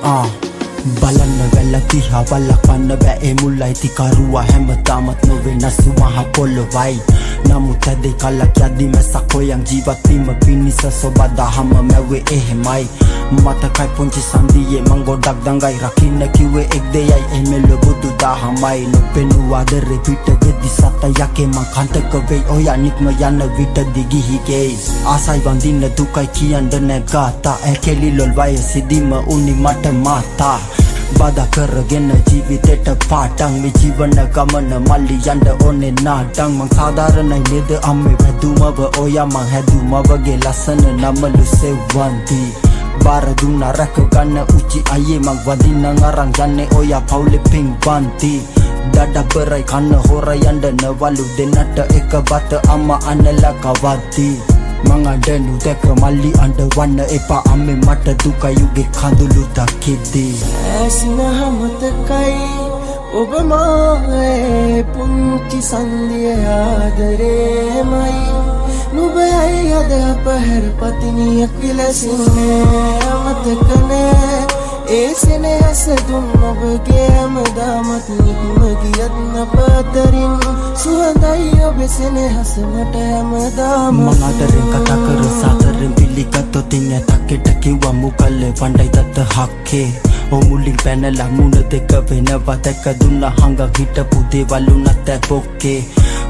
බලන්න වැල්ල තිහා වලකන්න බෑ ඒ මුල්ලයි කරුවා හැමතාමත් නොවේ නසුමහ පොළොවයි නමුත් ඇදේ කලක් යද්දි මැස්සක් හොයන් ජීවත් වීම පිණිස සොබා දහම මැව්වේ එහෙමයි මතකයි පුංචි සන්දියේ මං ගොඩක් දඟයි රකින්න කිව්වේ එක් දෙයයි එමෙල බුදු දහමයි නොපෙනූ ආදරේ පිට වෙද්දි සතයකේ මං කන්තක වෙයි ඔයා නික්ම යන විටදි ගිහිගේ ආසයි වඳින්න දුකයි කියන්න නෑ ගාතා ඇකෙලි ලොල් වයසෙදිම උනි මට මාතා බදා කරගෙන ජීවිතේට පාටන් මේ ජීවන ගමන මල්ලි යන්න ඕනේ නාටන් මං සාධාරණයි නේද අම්මේ වැදුමව ඔයා මං හැදුම වගේ ලස්සන නමලු සෙව්වන්ති බාර දුන්නා රැක ගන්න උචි අයියේ මං වදින්න අරන් යන්නේ ඔයා පවුලේ පින්වන්ති දඩ බරයි කන්න හොර යන්න නවලු දෙන්නට එක බත අම්මා අනලා කවද්දි මං අඬනු දැක මල්ලි අඬවන්න එපා අම්මේ මට දුකයි යුගේ කඳුළු දකිද්දි ඇසින මතකයි ඔබ මාගේ පුංචි සන්දිය ආදරේමයි නුඹයි අද අපහැර පතිනියක් විලසින්නේ මතකනේ ඒ සෙනෙහස දුන් ඔබගේ හැමදාමත් නිහිම ගියත් අපතරින් සුවඳයි ඔබේ සෙනෙහස මට හැමදාම මං ආදරෙන් කතා කර සාදරෙන් පිළිගත්තොත් ඉන්නේ තක්කෙට කිව්වා මුකල්ලේ වණ්ඩයි තත් හක්කේ මුලින් පැනලා මුණ දෙක වෙනවා දැක දුන්නා හංගක් හිටපු දේවල් උනත් පොක්කේ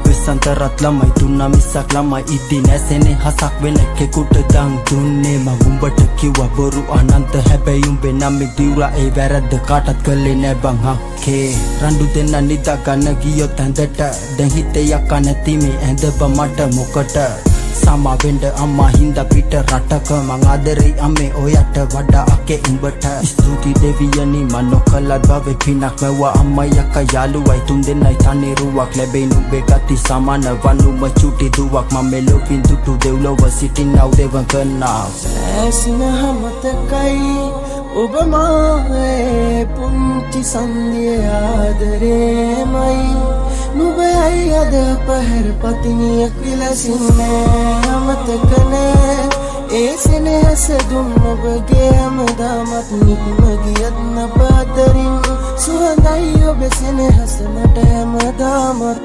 විසන්තරත් ළමයි දුන්නා මිසක් ළමයි ඉදි නැසෙනේ හසක් වෙන කෙකුට දන් දුන්නේ මං උඹට කිව්වා බොරු අනන්ත හැබැයි උඹේ නම් දිවුරා ඒ වැරද්ද කාටත් කළේ නෑ බං හක්කේ රණ්ඩු දෙන්න නිදා ගන්න ගියොත් ඇඳට දැන් හිතේ යකා නැති මේ ඇඳප මට මොකට සමා වෙන්න අම්මා හින්දා පිට රටක මං ආදරේ අම්මේ ඔයාට වඩා අකේ උඹට ස්තුති දෙවියනි මන් නොකලත් බවේ පිනක් වැවා අම්මා යකා යාළුවයි තුන් දෙන්නයි තනිරුවක් ලැබෙයි නුඹේ ගති සමාන වනුම චුටි දුවක් මම මෙලොවින් දුටු දෙව්ලොව සිටින්නව දෙවන් කන්නා ඇසින මතකයි ඔබ මාගේ පුංචි සන්දිය ආදරේමයි නුඹයි අද අපහැර පතිනියක් විලසින්නේ මතකනේ ඒ සෙනෙහස දුන් ඔබගේ හැමදාමත් නිහිම ගියත් අපතරින් සුවඳයි ඔබේ සෙනෙහස මට හැමදාමත්